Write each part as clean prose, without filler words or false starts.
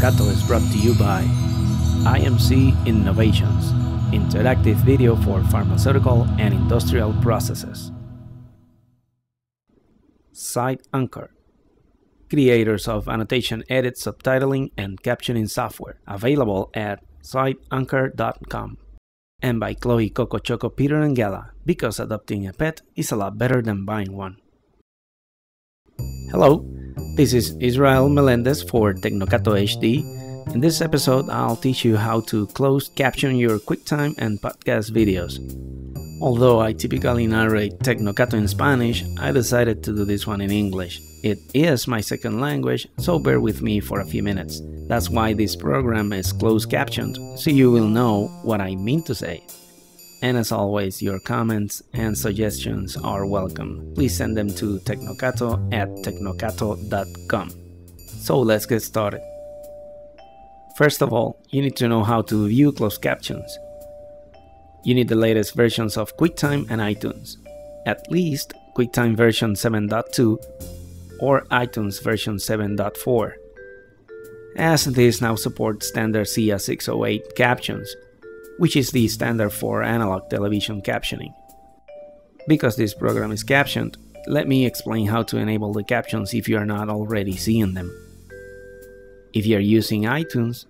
Tecnocato is brought to you by IMC Innovations, interactive video for pharmaceutical and industrial processes. Site Anchor, creators of annotation, edit, subtitling, and captioning software, available at siteanchor.com. And by Chloe, Coco, Choco, Peter, and Gala, because adopting a pet is a lot better than buying one. Hello, this is Israel Melendez for Tecnocato HD. In this episode, I'll teach you how to closed caption your QuickTime and podcast videos. Although I typically narrate Tecnocato in Spanish, I decided to do this one in English. It is my second language, so bear with me for a few minutes. That's why this program is closed captioned, so you will know what I mean to say. And as always, your comments and suggestions are welcome. Please send them to tecnocato@tecnocato.com. So let's get started. First of all, you need to know how to view closed captions. You need the latest versions of QuickTime and iTunes, at least QuickTime version 7.2 or iTunes version 7.4, as these now support standard CS608 captions, which is the standard for analog television captioning. Because this program is captioned, let me explain how to enable the captions if you are not already seeing them. If you are using iTunes,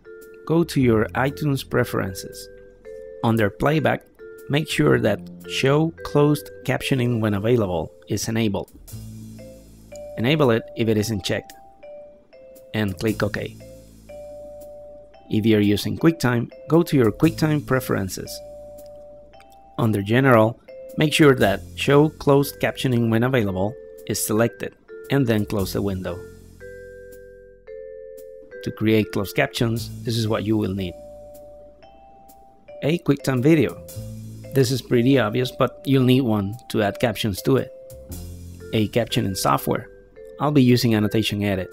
go to your iTunes preferences. Under Playback, make sure that Show Closed Captioning when available is enabled. Enable it if it isn't checked, and click OK. If you're using QuickTime, go to your QuickTime preferences. Under General, make sure that Show Closed Captioning when available is selected, and then close the window. To create closed captions, this is what you will need. A QuickTime video. This is pretty obvious, but you'll need one to add captions to it. A captioning software. I'll be using Annotation Edit.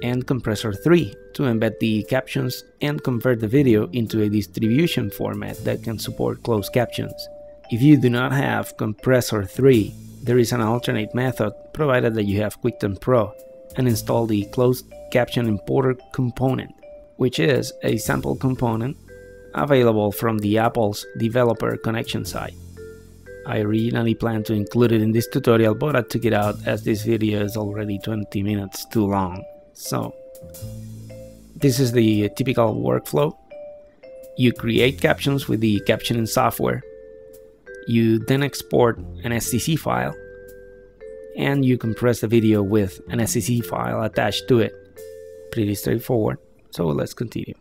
And Compressor 3 to embed the captions and convert the video into a distribution format that can support closed captions. If you do not have Compressor 3, there is an alternate method provided that you have QuickTime Pro and install the Closed Caption Importer component, which is a sample component available from the Apple's developer connection site. I originally planned to include it in this tutorial, but I took it out as this video is already 20 minutes too long. So, this is the typical workflow. You create captions with the captioning software. You then export an SCC file, and you compress the video with an SCC file attached to it. Pretty straightforward, so let's continue.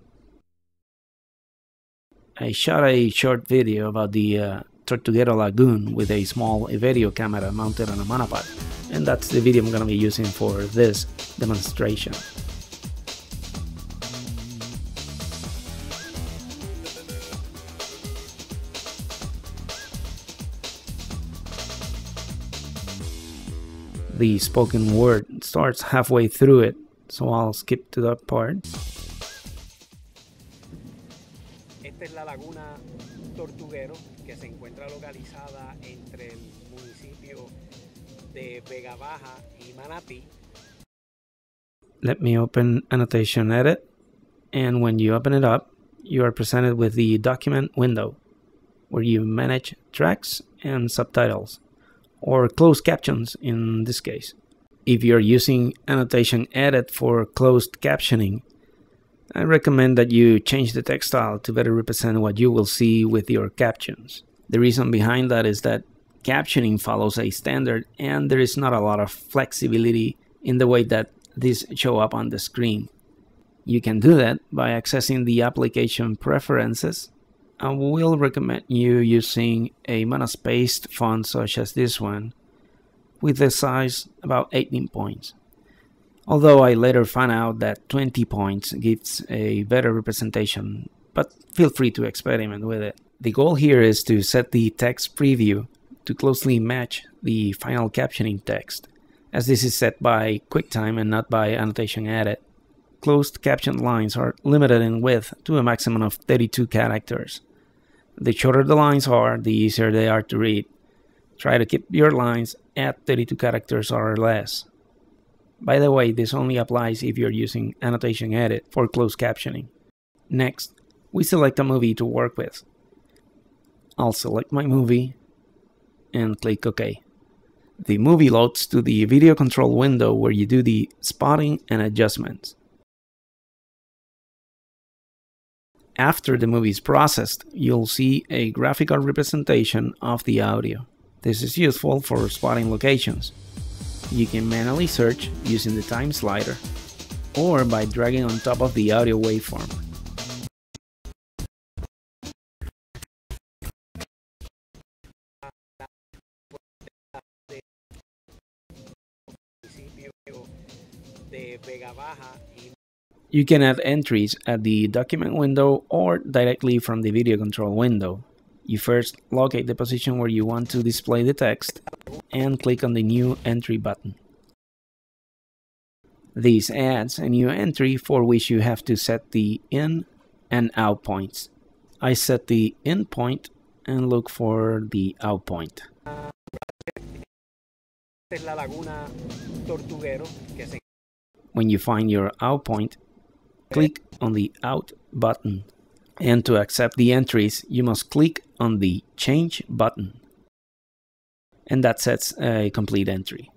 I shot a short video about the Tortuguero Lagoon with a small video camera mounted on a monopod, and that's the video I'm going to be using for this demonstration. The spoken word starts halfway through it, so I'll skip to that part. Esta es la laguna Tortuguero, que se encuentra localizada entre el municipio de Vega Baja y Manatí. Let me open Annotation Edit, and when you open it up, you are presented with the document window, where you manage tracks and subtitles, or closed captions in this case. If you're using Annotation Edit for closed captioning, I recommend that you change the text style to better represent what you will see with your captions. The reason behind that is that captioning follows a standard and there is not a lot of flexibility in the way that these show up on the screen. You can do that by accessing the application preferences. I will recommend you using a monospaced font such as this one, with the size about 18 points. Although I later found out that 20 points gives a better representation, but feel free to experiment with it. The goal here is to set the text preview to closely match the final captioning text, as this is set by QuickTime and not by Annotation Edit. Closed caption lines are limited in width to a maximum of 32 characters. The shorter the lines are, the easier they are to read. Try to keep your lines at 32 characters or less. By the way, this only applies if you're using Annotation Edit for closed captioning. Next, we select a movie to work with. I'll select my movie and click OK. The movie loads to the video control window where you do the spotting and adjustments. After the movie is processed, you'll see a graphical representation of the audio. This is useful for spotting locations. You can manually search using the time slider or by dragging on top of the audio waveform. You can add entries at the document window or directly from the video control window. You first locate the position where you want to display the text and click on the New Entry button. This adds a new entry for which you have to set the in and out points. I set the in point and look for the out point. When you find your out point, click on the Out button. And to accept the entries, you must click on the Change button. And that sets a complete entry.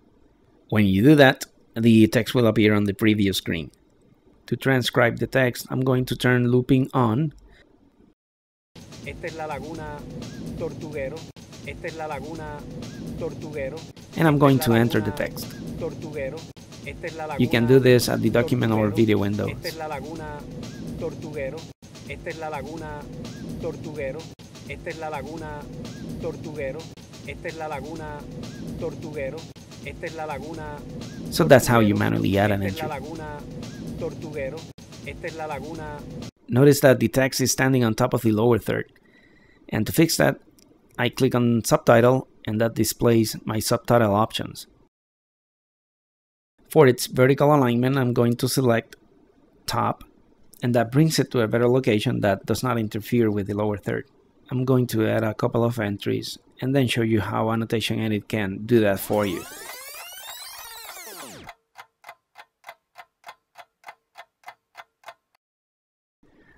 When you do that, the text will appear on the preview screen. To transcribe the text, I'm going to turn looping on. And I'm going to enter the text. You can do this at the document or video window. So that's how you manually add an entry. Notice that the text is standing on top of the lower third. And to fix that, I click on Subtitle and that displays my subtitle options. For its vertical alignment, I'm going to select Top, and that brings it to a better location that does not interfere with the lower third. I'm going to add a couple of entries and then show you how Annotation Edit can do that for you.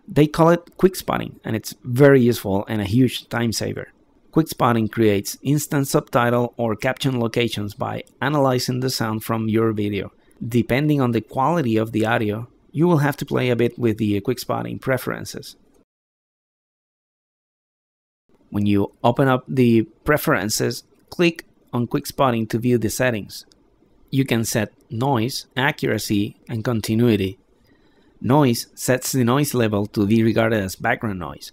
They call it quick spotting, and it's very useful and a huge time saver. Quick spotting creates instant subtitle or caption locations by analyzing the sound from your video. Depending on the quality of the audio, you will have to play a bit with the quick spotting preferences. When you open up the preferences, click on quick spotting to view the settings. You can set noise, accuracy, and continuity. Noise sets the noise level to be regarded as background noise.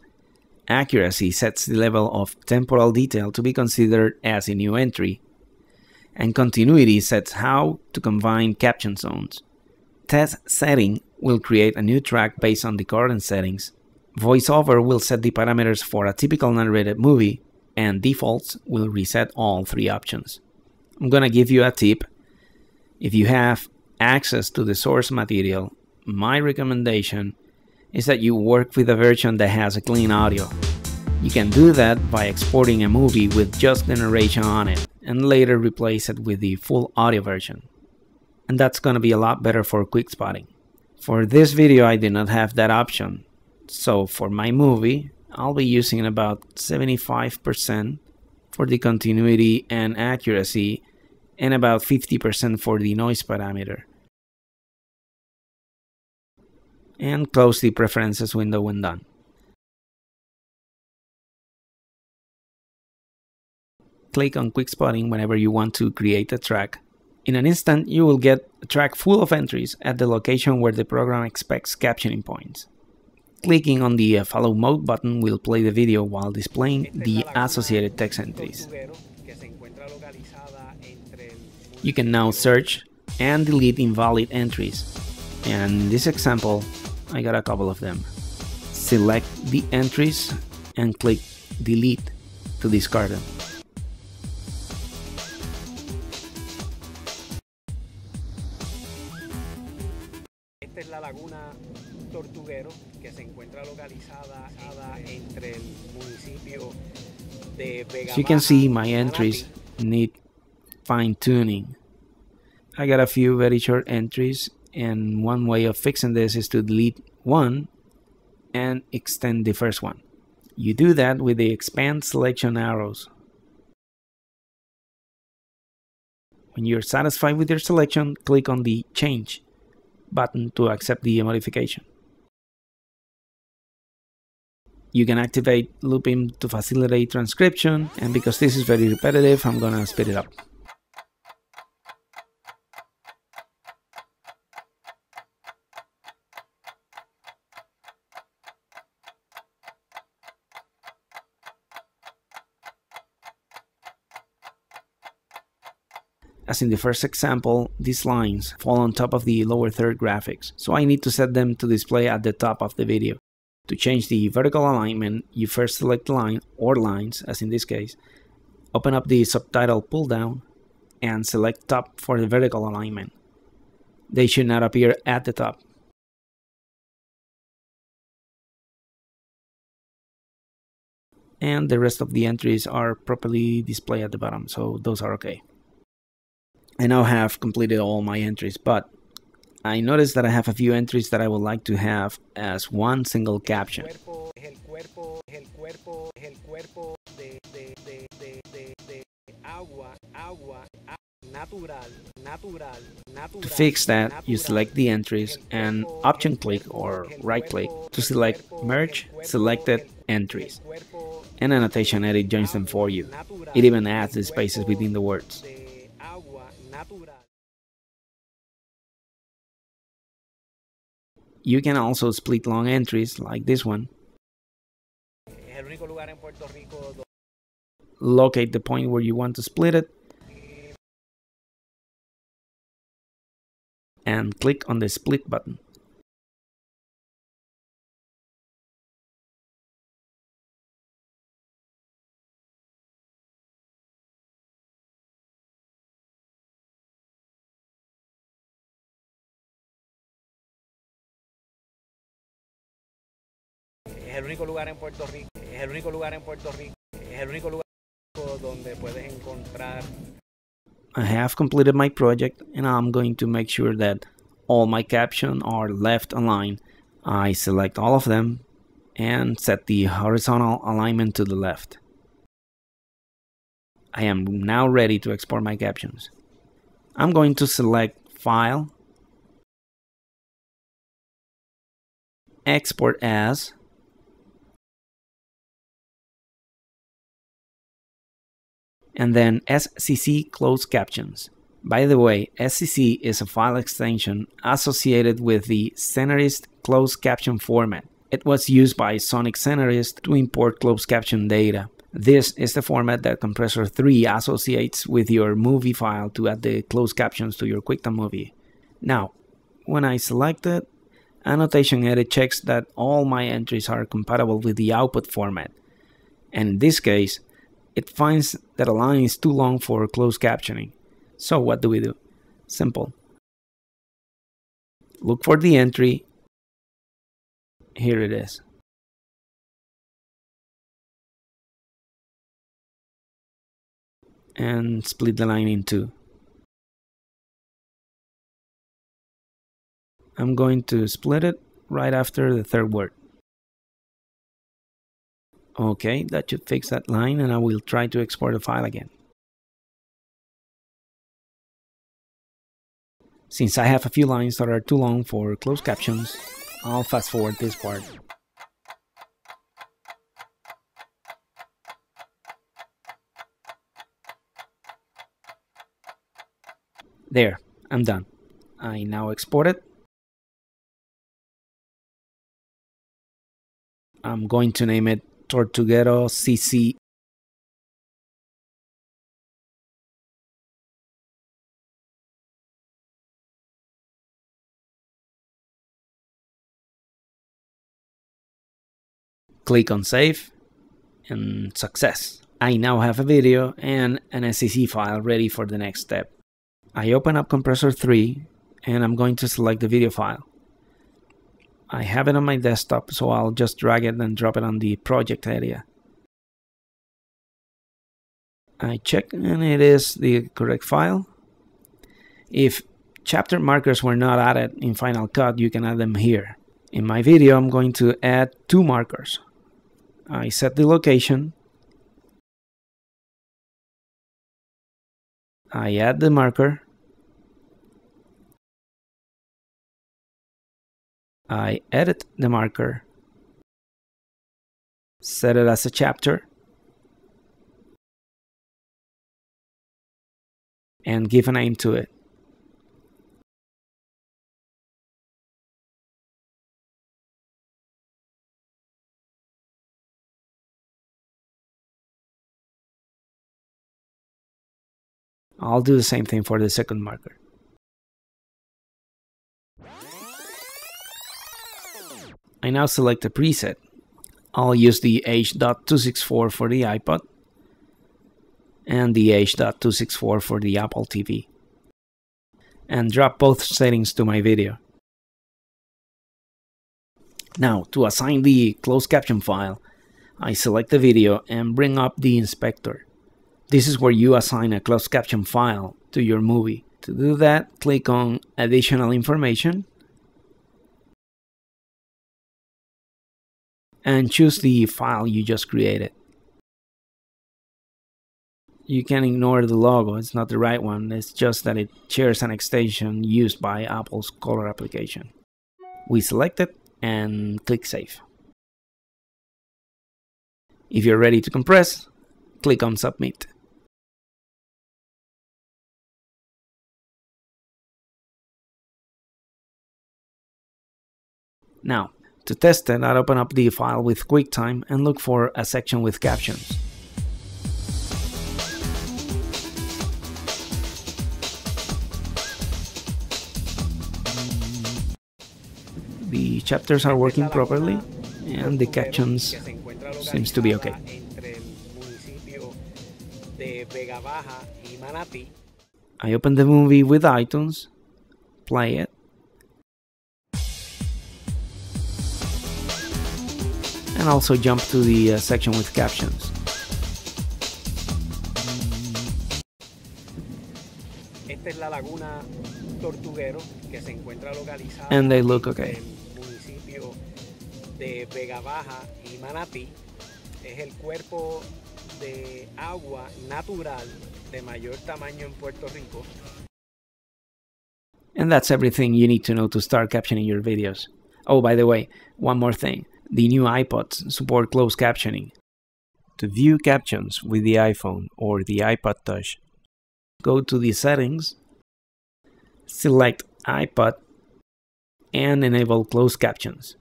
Accuracy sets the level of temporal detail to be considered as a new entry. And continuity sets how to combine caption zones. Test setting will create a new track based on the current settings. VoiceOver will set the parameters for a typical narrated movie, and defaults will reset all three options. I'm gonna give you a tip. If you have access to the source material, my recommendation is that you work with a version that has a clean audio. You can do that by exporting a movie with just the narration on it and later replace it with the full audio version. And that's gonna be a lot better for quick spotting. For this video, I did not have that option. So for my movie, I'll be using about 75% for the continuity and accuracy and about 50% for the noise parameter. And close the preferences window when done. Click on Quick Spotting whenever you want to create a track. In an instant, you will get a track full of entries at the location where the program expects captioning points. Clicking on the Follow Mode button will play the video while displaying the associated text entries. You can now search and delete invalid entries. And in this example, I got a couple of them. Select the entries and click Delete to discard them. Esta es la laguna Tortuguero, que se encuentra localizada entre el municipio de Vega. As you can see, my entries need fine-tuning. I got a few very short entries, and one way of fixing this is to delete one and extend the first one. You do that with the expand selection arrows. When you're satisfied with your selection, click on the Change button to accept the modification. You can activate looping to facilitate transcription, and because this is very repetitive, I'm gonna speed it up. As in the first example, these lines fall on top of the lower third graphics, so I need to set them to display at the top of the video. To change the vertical alignment, you first select the line or lines, as in this case, open up the subtitle pull-down, and select top for the vertical alignment. They should not appear at the top. And the rest of the entries are properly displayed at the bottom, so those are okay. I now have completed all my entries, but I noticed that I have a few entries that I would like to have as one single caption. To fix that, you select the entries and option click or right click to select Merge Selected Entries. An annotation edit joins them for you. It even adds the spaces between the words. You can also split long entries like this one. Locate the point where you want to split it and click on the split button. Es el único lugar en Puerto Rico, donde puedes encontrar. I have completed my project, and I'm going to make sure that all my captions are left aligned. I select all of them and set the horizontal alignment to the left. I am now ready to export my captions. I'm going to select File, Export As, and then SCC Closed Captions. By the way, SCC is a file extension associated with the Scenarist Closed Caption format. It was used by Sonic Scenarist to import closed caption data. This is the format that Compressor 3 associates with your movie file to add the closed captions to your QuickTime movie. Now, when I select it, Annotation Edit checks that all my entries are compatible with the output format. And in this case, it finds that a line is too long for closed captioning. So what do we do? Simple. Look for the entry. Here it is. And split the line in two. I'm going to split it right after the third word. Okay, that should fix that line, and I will try to export the file again. Since I have a few lines that are too long for closed captions, I'll fast forward this part. There, I'm done. I now export it. I'm going to name it Tortuguero CC. Click on Save, and success. I now have a video and an SCC file ready for the next step. I open up Compressor 3, and I'm going to select the video file. I have it on my desktop, so I'll just drag it and drop it on the project area. I check, and it is the correct file. If chapter markers were not added in Final Cut, you can add them here. In my video, I'm going to add 2 markers. I set the location. I add the marker. I edit the marker. Set it as a chapter. And give a name to it. I'll do the same thing for the second marker. I now select a preset. I'll use the H.264 for the iPod and the H.264 for the Apple TV, and drop both settings to my video. Now, to assign the closed caption file, I select the video and bring up the inspector. This is where you assign a closed caption file to your movie. To do that, click on Additional Information and choose the file you just created. You can ignore the logo, it's not the right one, it's just that it shares an extension used by Apple's color application. We select it and click Save. If you're ready to compress, click on Submit. Now, to test it, I'll open up the file with QuickTime and look for a section with captions. The chapters are working properly and the captions seems to be okay. I open the movie with iTunes, play it, and also jump to the section with captions. And they look okay. And that's everything you need to know to start captioning your videos. Oh, by the way, one more thing. The new iPods support closed captioning. To view captions with the iPhone or the iPod Touch, go to the settings, select iPod, and enable closed captions.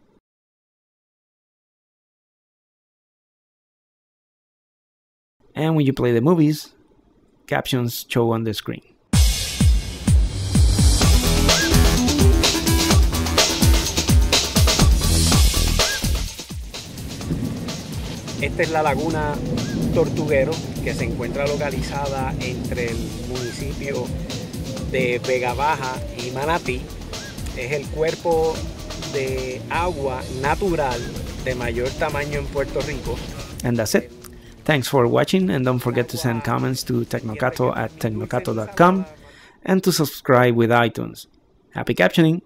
And when you play the movies, captions show on the screen. Esta es la laguna Tortuguero, que se encuentra localizada entre el municipio de Vega Baja y Manatí. Es el cuerpo de agua natural de mayor tamaño en Puerto Rico. And that's it. Thanks for watching, and don't forget to send comments to tecnocato@tecnocato.com and to subscribe with iTunes. Happy captioning!